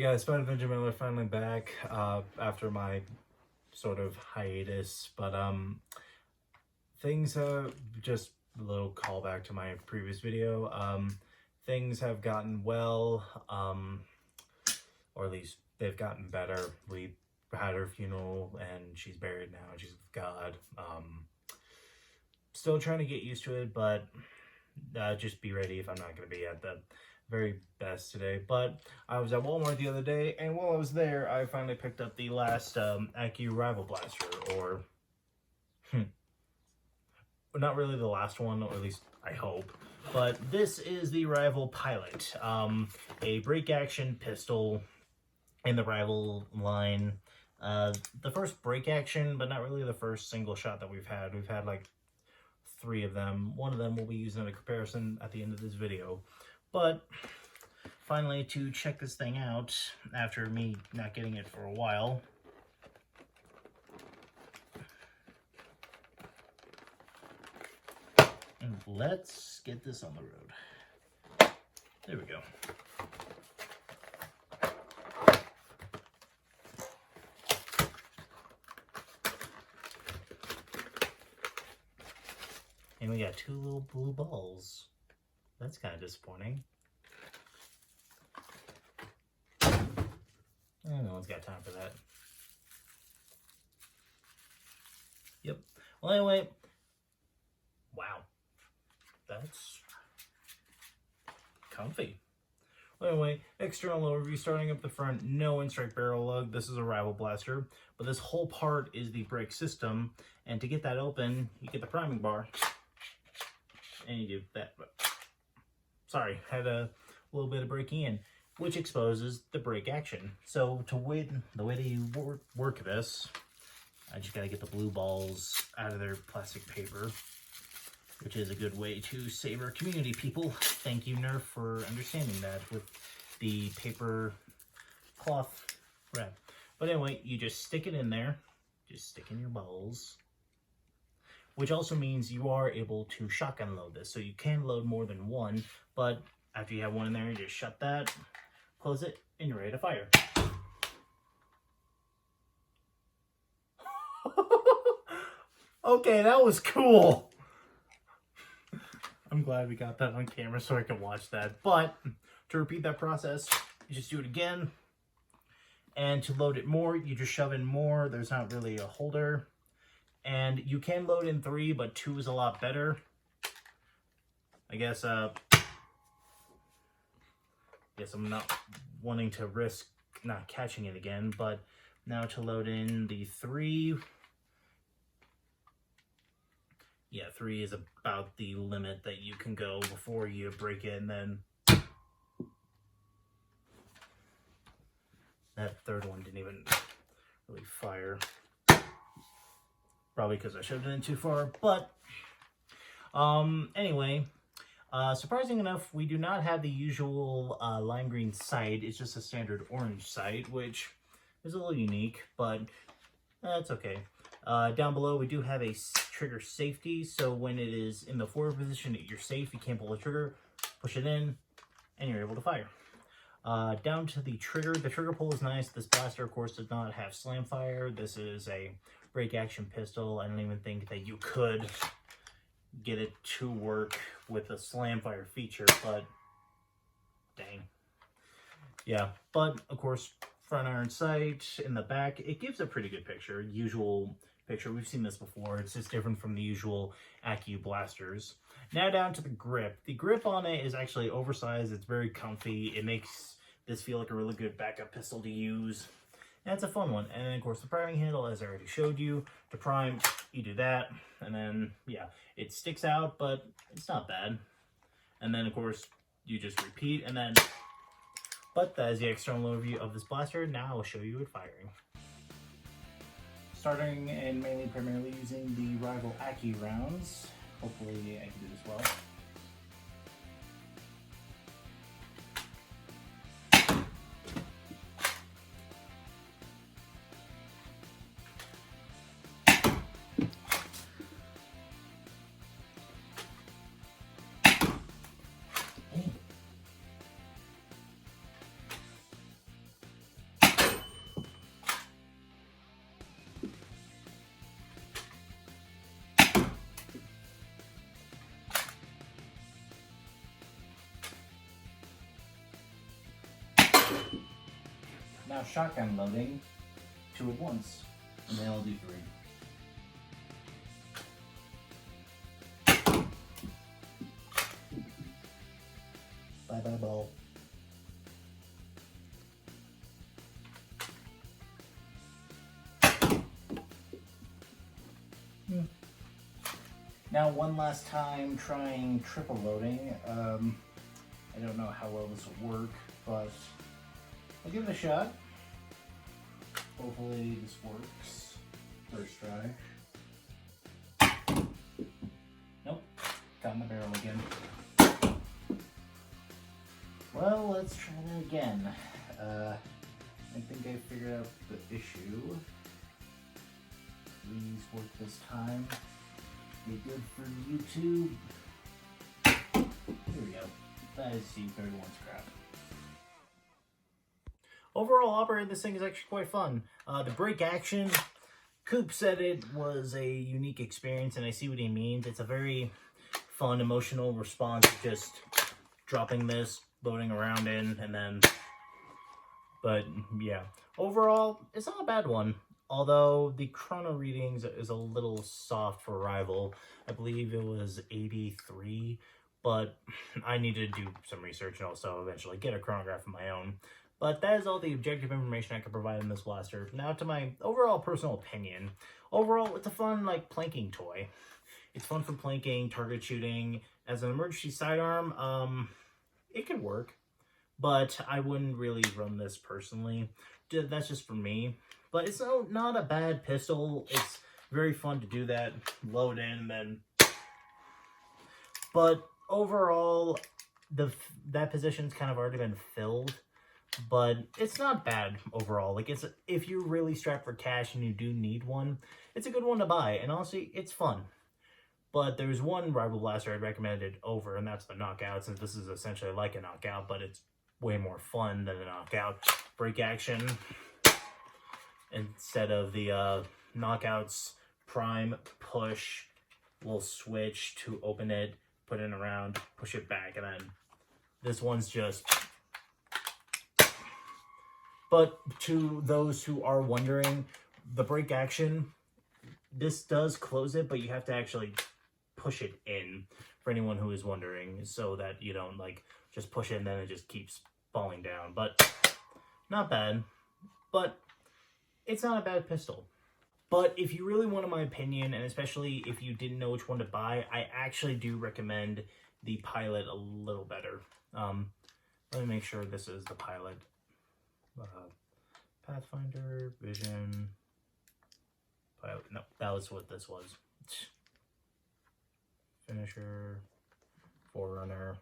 guys, Spider Miller finally back after my sort of hiatus, but things just a little callback to my previous video. Things have gotten well, or at least they've gotten better. We had her funeral and she's buried now. She's with God. Still trying to get used to it, but just be ready if I'm not going to be at the very best today. But I was at Walmart the other day, and while I was there, I finally picked up the last Accu Rival Blaster, or not really the last one, or at least I hope. But this is the Rival Pilot, a break action pistol in the Rival line. The first break action, but not really the first single shot that we've had. We've had like 3 of them. One of them will be used in a comparison at the end of this video. But finally, to check this thing out after me not getting it for a while, and let's get this on the road. There we go. And we got 2 little blue balls. That's kind of disappointing. No one's got time for that. Yep. Well, anyway. Wow. That's comfy. Well, anyway, external overview, starting up the front, no in-strike barrel lug. This is a Rival Blaster, but this whole part is the brake system. And to get that open, you get the priming bar. And you do that. Sorry, had a little bit of breaking in, which exposes the brake action. So the way that you work this, I just gotta get the blue balls out of their plastic paper, which is a good way to save our community, people. Thank you, Nerf, for understanding that with the paper cloth wrap. But anyway, you just stick it in there, just stick in your balls, which also means you are able to shotgun load this. So you can load more than one, but after you have one in there, you just shut that, close it, and you're ready to fire. Okay, that was cool. I'm glad we got that on camera so I can watch that. But to repeat that process, you just do it again. And to load it more, you just shove in more. There's not really a holder. And you can load in 3, but 2 is a lot better. I guess I'm not wanting to risk not catching it again, but now to load in the 3. Yeah, 3 is about the limit that you can go before you break it, and then that 3rd one didn't even really fire. Probably because I shoved it in too far, but anyway, surprising enough, we do not have the usual lime green sight. It's just a standard orange sight, which is a little unique, but that's okay. Down below, we do have a trigger safety, so when it is in the forward position, you're safe. You can't pull the trigger, push it in, and you're able to fire. Down to the trigger pull is nice. This blaster, of course, does not have slam fire. This is a break action pistol. I don't even think that you could get it to work with a slam fire feature, but dang. Yeah, but of course, front iron sight in the back, it gives a pretty good picture. Usual picture. We've seen this before. It's just different from the usual Accu blasters. Now down to the grip. The grip on it is actually oversized. It's very comfy. It makes this feel like a really good backup pistol to use. And it's a fun one. And then, of course, the priming handle, as I already showed you. To prime, you do that. And then, yeah, it sticks out, but it's not bad. And then, of course, you just repeat. And then, but that is the external overview of this blaster. Now I'll show you it firing. Starting and mainly primarily using the Rival Accu rounds. Hopefully I can do this well. now shotgun loading 2 at once, and then I'll do 3. Bye bye ball. Now one last time trying triple loading. I don't know how well this will work, but I'll give it a shot. Hopefully this works. First try. Nope, got my barrel again. Well, let's try that again. I think I figured out the issue. Please work this time. Be good for YouTube. Here we go. That is C31's crap. Overall, operating this thing is actually quite fun. The break action, Coop said it was a unique experience, and I see what he means. It's a very fun, emotional response, just dropping this, loading around in, and then... But, yeah. Overall, it's not a bad one. Although the chrono readings is a little soft for Rival. I believe it was 83, but I need to do some research and also eventually get a chronograph of my own. But that is all the objective information I can provide in this blaster. Now to my overall personal opinion. Overall, it's a fun, like, planking toy. It's fun for planking, target shooting. As an emergency sidearm, it could work. But I wouldn't really run this personally. That's just for me. But it's not a bad pistol. It's very fun to do that. Load in, then... But overall, that position's kind of already been filled. But it's not bad overall. Like, if you're really strapped for cash and you do need one, it's a good one to buy. And honestly, it's fun. But there's one Rival Blaster I'd recommend it over, and that's the Knockout, since this is essentially like a Knockout, but it's way more fun than a Knockout. Break action... Instead of the Knockout's prime push, we'll switch to open it, put it around, push it back, and then this one's just... But to those who are wondering, the break action, this does close it, but you have to actually push it in, for anyone who is wondering, so that you don't, like, just push it and then it just keeps falling down. But not bad. But... it's not a bad pistol. But if you really wanted my opinion, and especially if you didn't know which one to buy, I actually do recommend the Pilot a little better. Let me make sure this is the Pilot. Pathfinder, Vision, Pilot. No, that was what this was. Finisher, Forerunner,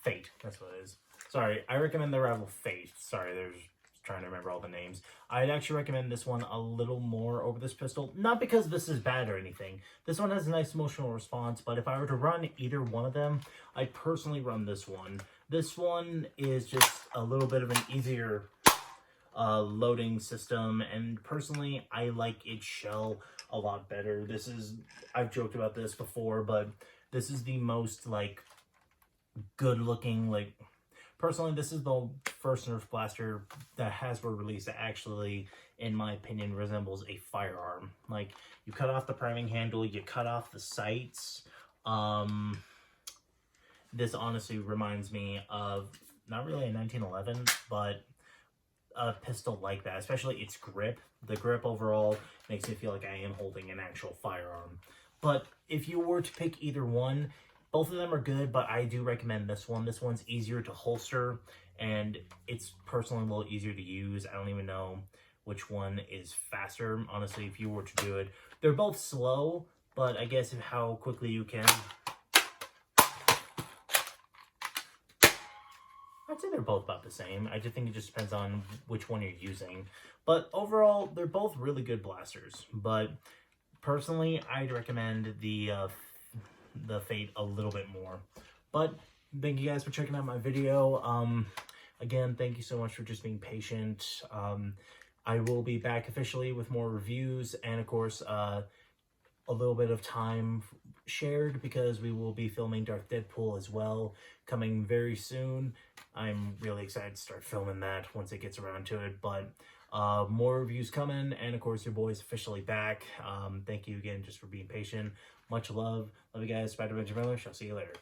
Fate. That's what it is. Sorry, I recommend the Rival Fate. Sorry, there's... trying to remember all the names. I'd actually recommend this one a little more over this pistol. Not because this is bad or anything. This one has a nice emotional response, but if I were to run either one of them, I'd personally run this one. This one is just a little bit of an easier loading system, and personally, I like its shell a lot better. This is, I've joked about this before, but this is the most, like, good looking, like... Personally, this is the first Nerf blaster that Hasbro released that actually, in my opinion, resembles a firearm. Like, you cut off the priming handle, you cut off the sights. This honestly reminds me of, not really a 1911, but a pistol like that, especially its grip. The grip overall makes me feel like I am holding an actual firearm. But if you were to pick either one, both of them are good, but I do recommend this one. This one's easier to holster, and it's personally a little easier to use. I don't even know which one is faster, honestly, if you were to do it. They're both slow, but I guess how quickly you can. I'd say they're both about the same. I just think it just depends on which one you're using. But overall, they're both really good blasters. But personally, I'd recommend the Fate a little bit more. But thank you guys for checking out my video. Again, thank you so much for just being patient. I will be back officially with more reviews, and of course a little bit of time shared because we will be filming Dark Deadpool as well, coming very soon. I'm really excited to start filming that once it gets around to it, but more reviews coming, and of course your boy's officially back. Thank you again just for being patient. Much love. Love you guys. Spider-Man Jamila. I'll see you later.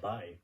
Bye-bye.